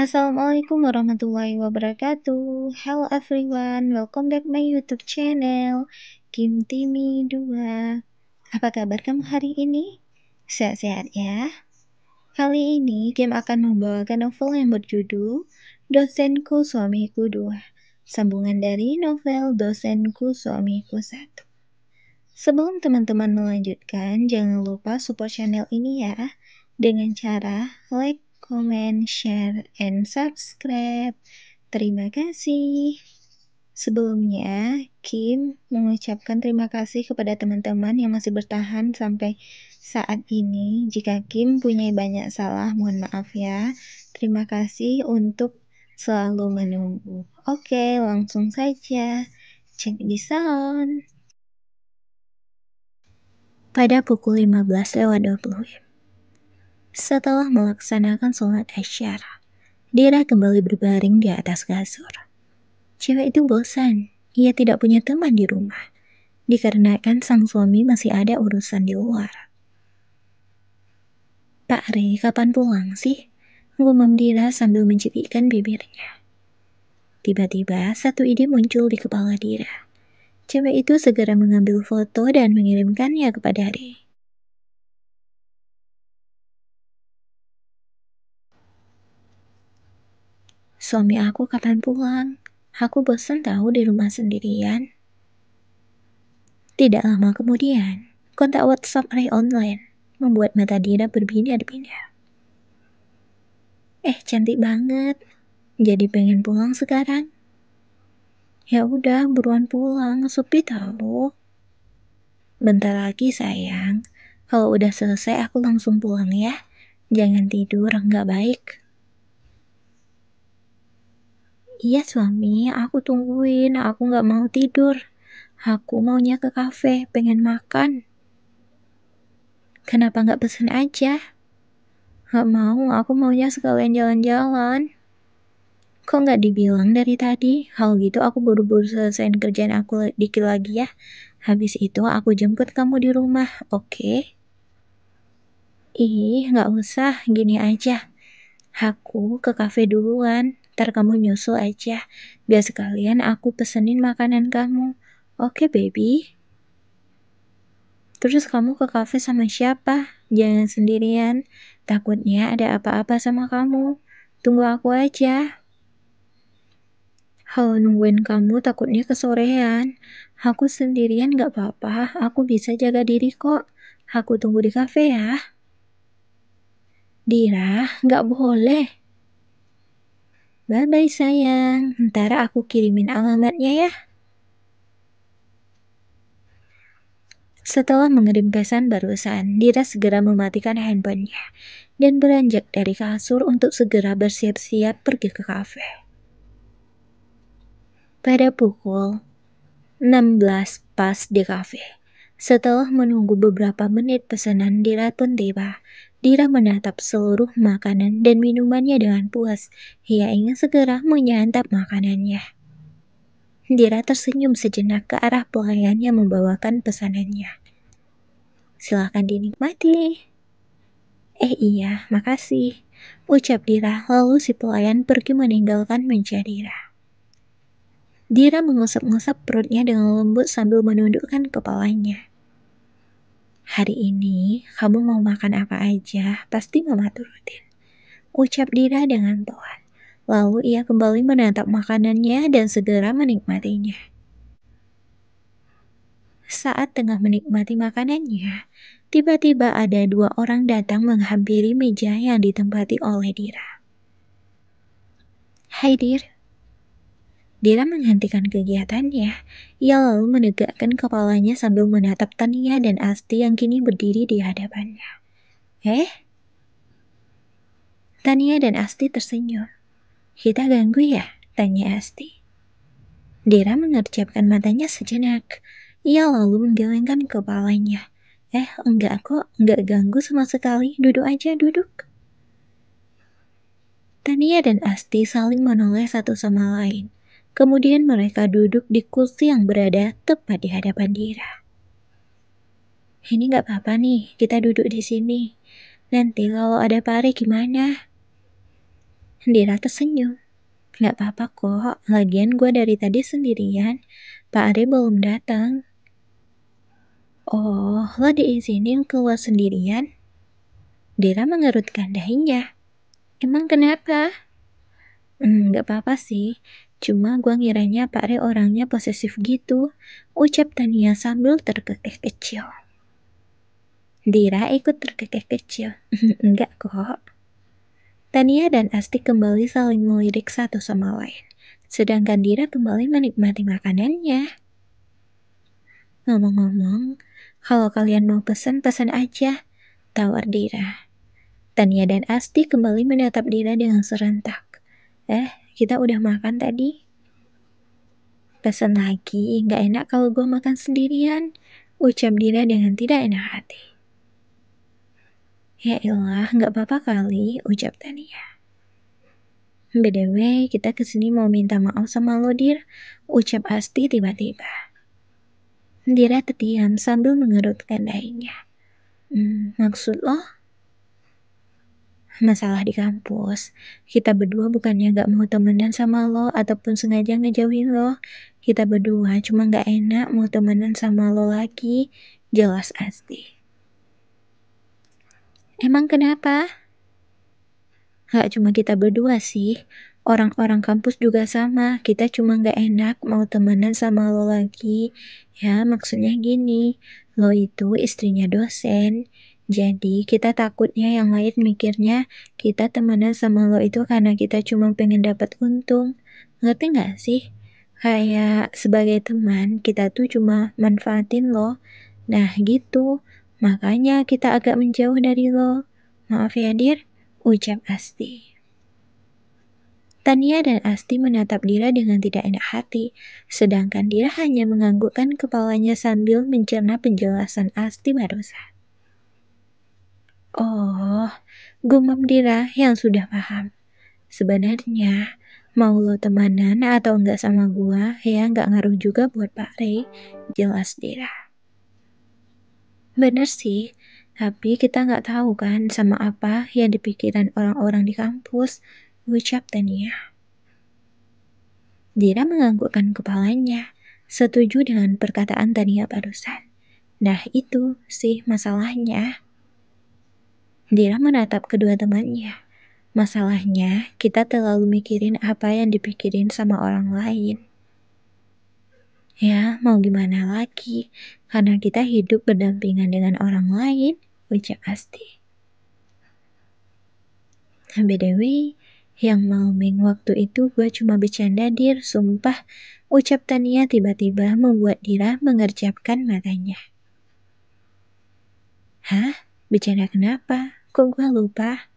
Assalamualaikum warahmatullahi wabarakatuh. Hello everyone, welcome back my YouTube channel Kim Timi 2. Apa kabar kamu hari ini? Sehat-sehat ya? Kali ini Kim akan membawakan novel yang berjudul Dosenku Suamiku 2. Sambungan dari novel Dosenku Suamiku 1. Sebelum teman-teman melanjutkan, jangan lupa support channel ini ya dengan cara like, comment, share, and subscribe. Terima kasih. Sebelumnya, Kim mengucapkan terima kasih kepada teman-teman yang masih bertahan sampai saat ini. Jika Kim punya banyak salah, mohon maaf ya. Terima kasih untuk selalu menunggu. Oke, langsung saja. Check this out. Pada pukul 15:20, setelah melaksanakan sholat Isya, Dira kembali berbaring di atas kasur. Cewek itu bosan, ia tidak punya teman di rumah, dikarenakan sang suami masih ada urusan di luar. Pak Re, kapan pulang sih? Ngomong Dira sambil mencipikkan bibirnya. Tiba-tiba satu ide muncul di kepala Dira. Cewek itu segera mengambil foto dan mengirimkannya kepada Re. Suami aku kapan pulang? Aku bosan tahu di rumah sendirian. Tidak lama kemudian, kontak WhatsApp Ray online membuat mata Dira berbinar-binar. Cantik banget. Jadi pengen pulang sekarang? Ya udah, buruan pulang, sepi tahu. Bentar lagi sayang. Kalau udah selesai aku langsung pulang ya. Jangan tidur, nggak baik. Iya suami, aku tungguin. Aku nggak mau tidur. Aku maunya ke kafe, pengen makan. Kenapa nggak pesen aja? Nggak mau, aku maunya sekalian jalan-jalan. Kok nggak dibilang dari tadi? Kalau gitu aku buru-buru selesaiin kerjaan aku dikit lagi ya. Habis itu aku jemput kamu di rumah, oke? Ih, nggak usah, gini aja. Aku ke kafe duluan, ntar kamu nyusul aja. Biar sekalian aku pesenin makanan kamu. Oke, baby? Terus kamu ke kafe sama siapa? Jangan sendirian. Takutnya ada apa-apa sama kamu. Tunggu aku aja. Kalau nungguin kamu takutnya kesorean. Aku sendirian gak apa-apa. Aku bisa jaga diri kok. Aku tunggu di kafe ya. Dira, gak boleh. Bye-bye sayang. Ntar aku kirimin alamatnya ya. Setelah mengirim pesan barusan, Dira segera mematikan handphonenya dan beranjak dari kasur untuk segera bersiap-siap pergi ke kafe. Pada pukul 16 pas di kafe. Setelah menunggu beberapa menit pesanan Dira pun tiba. Dira menatap seluruh makanan dan minumannya dengan puas. Ia ingin segera menyantap makanannya. Dira tersenyum sejenak ke arah pelayan yang membawakan pesanannya. Silakan dinikmati. Iya, makasih. Ucap Dira, lalu si pelayan pergi meninggalkan meja Dira. Dira mengusap-ngusap perutnya dengan lembut sambil menundukkan kepalanya. Hari ini, kamu mau makan apa aja, pasti mama turutin. Ucap Dira dengan pelan. Lalu ia kembali menatap makanannya dan segera menikmatinya. Saat tengah menikmati makanannya, tiba-tiba ada dua orang datang menghampiri meja yang ditempati oleh Dira. Hai Dir. Dira menghentikan kegiatannya. Ia lalu menegakkan kepalanya sambil menatap Tania dan Asti yang kini berdiri di hadapannya. Tania dan Asti tersenyum. Kita ganggu ya? Tanya Asti. Dira mengerjapkan matanya sejenak. Ia lalu menggelengkan kepalanya. Enggak kok, enggak ganggu sama sekali. Duduk aja, duduk. Tania dan Asti saling menoleh satu sama lain. Kemudian mereka duduk di kursi yang berada tepat di hadapan Dira. Ini nggak apa-apa nih, kita duduk di sini. Nanti kalau ada Pare gimana? Dira tersenyum. Gak apa-apa kok, lagian gue dari tadi sendirian. Pak Ari belum datang. Oh, lo diizinin keluar sendirian? Dira mengerutkan dahinya. Emang kenapa? Gak apa-apa sih. Cuma gue ngiranya Pak Ari orangnya posesif gitu. Ucap Tania sambil terkekeh kecil. Dira ikut terkekeh kecil. Enggak kok. Tania dan Asti kembali saling melirik satu sama lain. Sedangkan Dira kembali menikmati makanannya. Ngomong-ngomong, kalau kalian mau pesan aja. Tawar Dira. Tania dan Asti kembali menatap Dira dengan serentak. Kita udah makan tadi. Pesan lagi, gak enak kalau gue makan sendirian. Ucap Dira dengan tidak enak hati. Ya elah, gak apa-apa kali, ucap Tania. BTW, kita kesini mau minta maaf sama lo, Dir. Ucap Asti tiba-tiba. Dira terdiam sambil mengerutkan dahinya. Maksud lo? Masalah di kampus. Kita berdua bukannya gak mau temenan sama lo ataupun sengaja ngejauhin lo. Kita berdua cuma gak enak mau temenan sama lo lagi. Jelas Asti. Emang kenapa? Gak cuma kita berdua sih. Orang-orang kampus juga sama. Kita cuma gak enak mau temenan sama lo lagi. Ya maksudnya gini. Lo itu istrinya dosen. Jadi kita takutnya yang lain mikirnya kita temenan sama lo itu karena kita cuma pengen dapat untung. Ngerti gak sih? Kayak sebagai teman kita tuh cuma manfaatin lo. Nah gitu. Makanya kita agak menjauh dari lo. Maaf ya Dir, ucap Asti. Tania dan Asti menatap Dira dengan tidak enak hati, sedangkan Dira hanya menganggukkan kepalanya sambil mencerna penjelasan Asti barusan. Oh, gumam Dira yang sudah paham. Sebenarnya, mau lo temanan atau enggak sama gua, ya enggak ngaruh juga buat Pak Rey, jelas Dira. Bener sih, tapi kita nggak tahu kan sama apa yang dipikiran orang-orang di kampus, ucap Tania. Dira menganggukkan kepalanya, setuju dengan perkataan Tania barusan. Nah itu sih masalahnya. Dira menatap kedua temannya. Masalahnya, kita terlalu mikirin apa yang dipikirin sama orang lain. Ya, mau gimana lagi? Karena kita hidup berdampingan dengan orang lain, ucap Asti. BTW, yang malaming waktu itu gue cuma bercanda Dir, sumpah. Ucap Tania tiba-tiba membuat Dira mengerjapkan matanya. Hah? Bercanda kenapa? Kok gue lupa?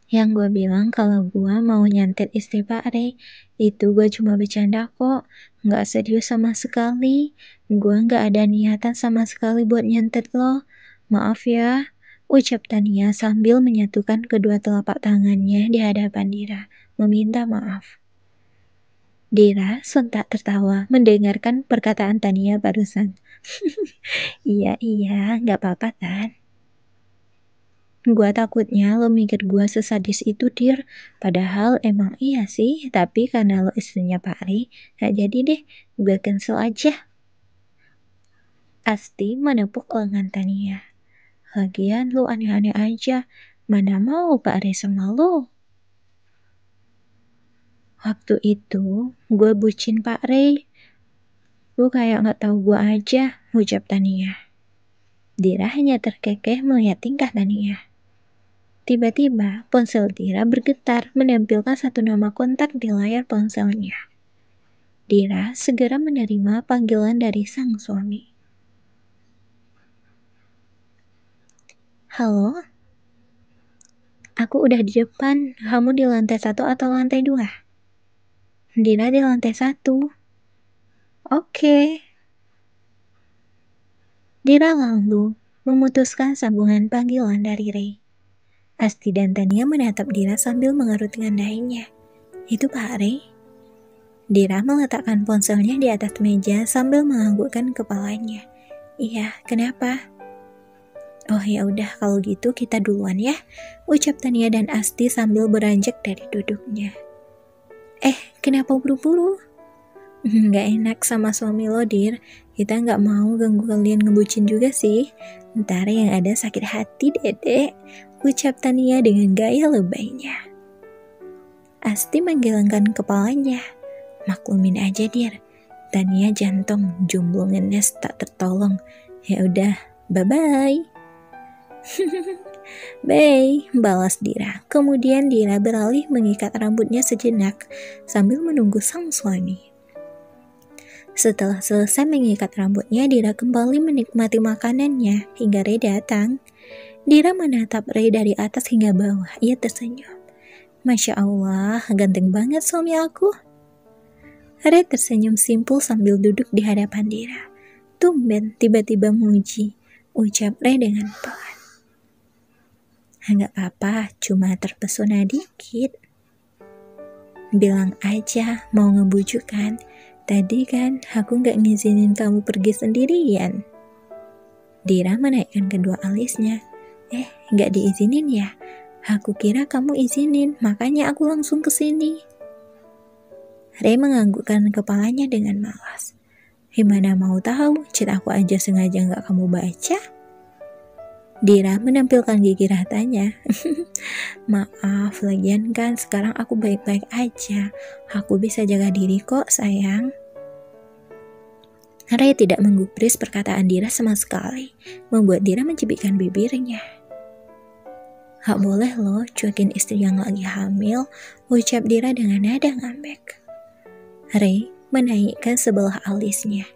Yang gue bilang kalau gue mau nyantet istri Pak Rey, itu gue cuma bercanda kok, nggak serius sama sekali. Gue nggak ada niatan sama sekali buat nyantet lo. Maaf ya, ucap Tania sambil menyatukan kedua telapak tangannya di hadapan Dira, meminta maaf. Dira sontak tertawa mendengarkan perkataan Tania barusan. Iya, nggak apa-apa Tan. Gua takutnya lo mikir gua sesadis itu, Dir. Padahal emang iya sih, tapi karena lo istrinya Pak Ri, gak jadi deh, gue cancel aja. Asti menepuk lengan Tania. Lagian lo aneh-aneh aja, mana mau Pak Ri sama lo? Waktu itu, gue bucin Pak Ri. Lo kayak gak tahu gue aja, ucap Tania. Dira hanya terkekeh melihat tingkah Tania. Tiba-tiba, ponsel Dira bergetar menampilkan satu nama kontak di layar ponselnya. Dira segera menerima panggilan dari sang suami. Halo? Aku udah di depan, kamu di lantai 1 atau lantai 2? Dira di lantai 1. Oke. Dira lalu memutuskan sambungan panggilan dari Ray. Asti dan Tania menatap Dira sambil mengerutkan dahinya. Itu Pak Ray? Dira meletakkan ponselnya di atas meja sambil menganggukkan kepalanya. Iya, kenapa? Oh ya udah kalau gitu kita duluan ya, ucap Tania dan Asti sambil beranjak dari duduknya. Kenapa buru-buru? Nggak enak sama suami lo, Dir. Kita nggak mau ganggu kalian ngebucin juga sih. Ntar yang ada sakit hati, Dedek, ucap Tania dengan gaya lebaynya. Asti menggelengkan kepalanya. Maklumin aja, Dir. Tania jantung jomblo ngenes tak tertolong. Ya udah, bye-bye. Bye, balas Dira. Kemudian Dira beralih mengikat rambutnya sejenak sambil menunggu sang suami. Setelah selesai mengikat rambutnya, Dira kembali menikmati makanannya hingga Ray datang. Dira menatap Ray dari atas hingga bawah. Ia tersenyum. Masya Allah, ganteng banget suami aku. Ray tersenyum simpul sambil duduk di hadapan Dira. Tumben tiba-tiba muji, ucap Ray dengan pelan. Nggak apa-apa, cuma terpesona dikit. Bilang aja mau ngebujuk kan. Tadi kan aku nggak ngizinin kamu pergi sendirian. Dira menaikkan kedua alisnya. Nggak diizinin ya? Aku kira kamu izinin, makanya aku langsung kesini. Ray menganggukkan kepalanya dengan malas. Gimana mau tahu, chat aku aja sengaja nggak kamu baca? Dira menampilkan gigi ratanya. Maaf, lagian kan sekarang aku baik-baik aja. Aku bisa jaga diri kok, sayang. Ray tidak menggubris perkataan Dira sama sekali, membuat Dira mencibikkan bibirnya. Gak boleh loh cuekin istri yang lagi hamil, ucap Dira dengan nada ngambek. Ray menaikkan sebelah alisnya.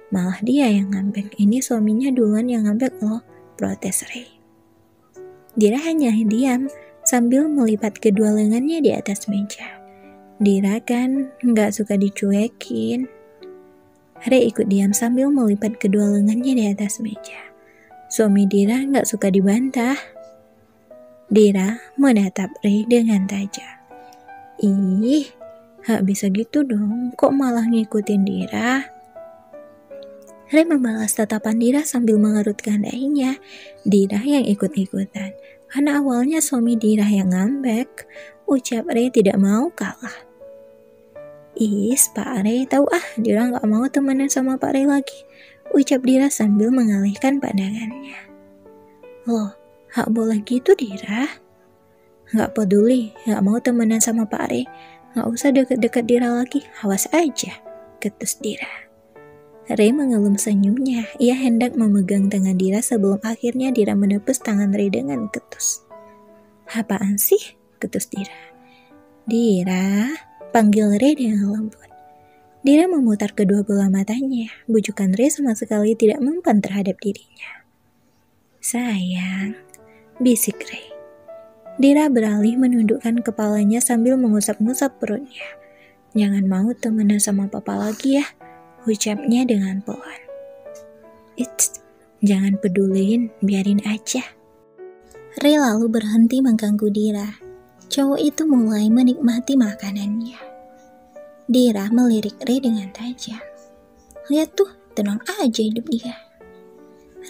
Malah dia yang ngambek. Ini suaminya duluan yang ngambek loh, protes Ray. Dira hanya diam sambil melipat kedua lengannya di atas meja. Dira kan gak suka dicuekin. Ray ikut diam sambil melipat kedua lengannya di atas meja. Suami Dira gak suka dibantah. Dira menatap Ray dengan tajam. Ih, gak bisa gitu dong, kok malah ngikutin Dira? Ray membalas tatapan Dira sambil mengerutkan dahinya. Dira yang ikut-ikutan, karena awalnya suami Dira yang ngambek, ucap Ray tidak mau kalah. Pak Ray, tahu Dira gak mau temenan sama Pak Ray lagi, ucap Dira sambil mengalihkan pandangannya. Loh, gak boleh gitu Dira. Gak peduli, gak mau temenan sama Pak Ray, gak usah deket-deket Dira lagi, awas aja, ketus Dira. Ray mengelum senyumnya. Ia hendak memegang tangan Dira sebelum akhirnya Dira menepus tangan Ray dengan ketus. Apaan sih? Ketus Dira. Dira, panggil Ray dengan lembut. Dira memutar kedua bola matanya. Bujukan Ray sama sekali tidak mempan terhadap dirinya. Sayang, bisik Ray. Dira beralih menundukkan kepalanya sambil mengusap-ngusap perutnya. Jangan mau temenan sama papa lagi ya, ucapnya dengan pelan. Jangan pedulin, biarin aja. Ray lalu berhenti mengganggu Dira. Cowok itu mulai menikmati makanannya. Dira melirik Ray dengan tajam. Lihat tuh, tenang aja hidup dia.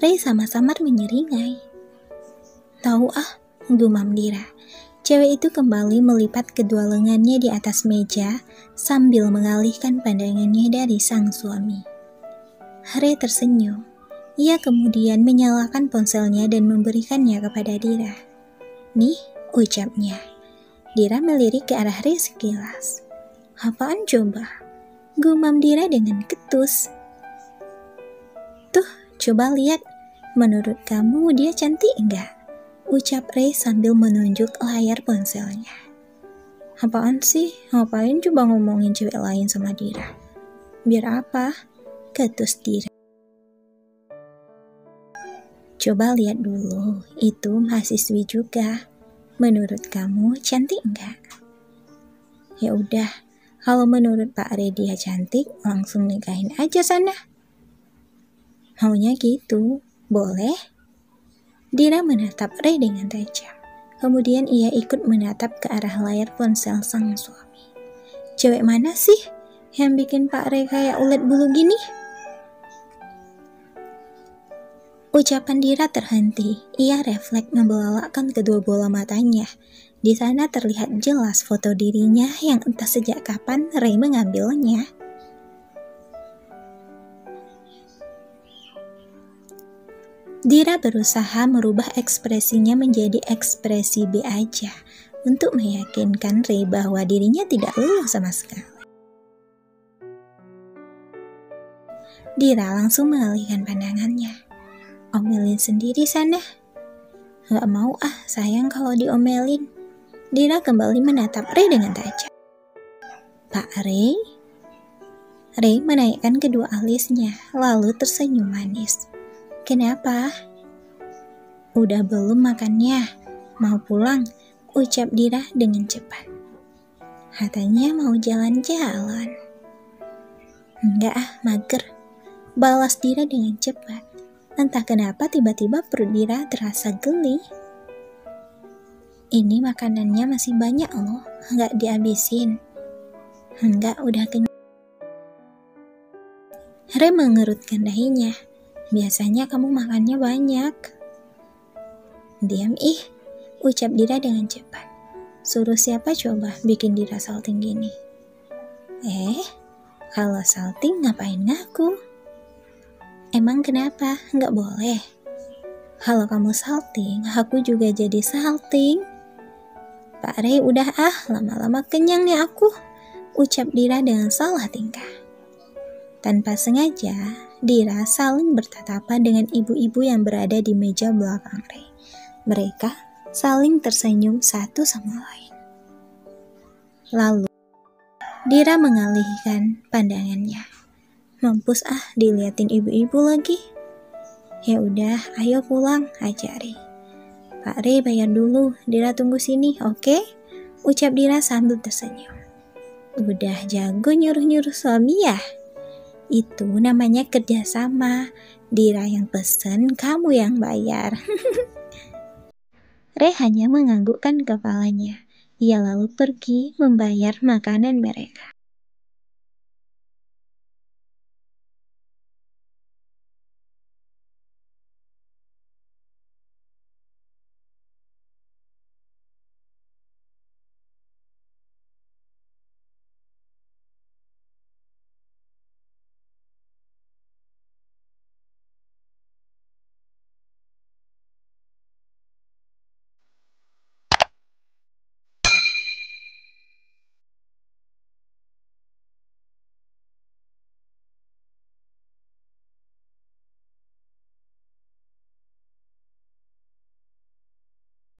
Ray sama-samar menyeringai. Tahu gumam Dira. Cewek itu kembali melipat kedua lengannya di atas meja sambil mengalihkan pandangannya dari sang suami. Ray tersenyum. Ia kemudian menyalakan ponselnya dan memberikannya kepada Dira. Nih, ucapnya. Dira melirik ke arah Ray sekilas. Apaan coba? Gumam Dira dengan ketus. Tuh, coba lihat. Menurut kamu dia cantik enggak? Ucap Ray sambil menunjuk layar ponselnya. Apaan sih? Ngapain coba ngomongin cewek lain sama Dira? Biar apa? Ketus Dira. Coba lihat dulu, itu mahasiswi juga. Menurut kamu cantik enggak? Ya udah, kalau menurut Pak Ray dia cantik, langsung nikahin aja sana. Maunya gitu, boleh? Dira menatap Ray dengan tajam. Kemudian ia ikut menatap ke arah layar ponsel sang suami. Cewek mana sih yang bikin Pak Ray kayak ulet bulu gini? Ucapan Dira terhenti. Ia refleks membelalakan kedua bola matanya. Di sana terlihat jelas foto dirinya yang entah sejak kapan Ray mengambilnya. Dira berusaha merubah ekspresinya menjadi ekspresi B aja untuk meyakinkan Ray bahwa dirinya tidak luluh sama sekali. Dira langsung mengalihkan pandangannya. Omelin sendiri sana. Gak mau sayang kalau diomelin. Dira kembali menatap Ray dengan tajam. Pak Ray? Ray menaikkan kedua alisnya, lalu tersenyum manis. Kenapa? Udah belum makannya? Mau pulang? Ucap Dira dengan cepat. Katanya mau jalan-jalan. Enggak mager. Balas Dira dengan cepat. Entah kenapa tiba-tiba perut Dira terasa geli. Ini makanannya masih banyak loh, nggak dihabisin. Enggak, udah kenyang. Ray mengerutkan dahinya. Biasanya kamu makannya banyak. Diam ucap Dira dengan cepat. Suruh siapa coba bikin Dira salting gini? Kalau salting ngapain ngaku? Emang kenapa? Nggak boleh. Kalau kamu salting, aku juga jadi salting. Pak Ray udah lama-lama kenyang nih aku. Ucap Dira dengan salah tingkah. Tanpa sengaja, Dira saling bertatapan dengan ibu-ibu yang berada di meja belakang Ray. Mereka saling tersenyum satu sama lain. Lalu, Dira mengalihkan pandangannya. Mampus diliatin ibu-ibu lagi. Ya udah, ayo pulang, ajari. Pak Ray bayar dulu, Dira tunggu sini, oke? Ucap Dira sambil tersenyum. Udah jago nyuruh-nyuruh suami ya? Itu namanya kerjasama. Dira yang pesen, kamu yang bayar. Ray hanya menganggukkan kepalanya. Ia lalu pergi membayar makanan mereka.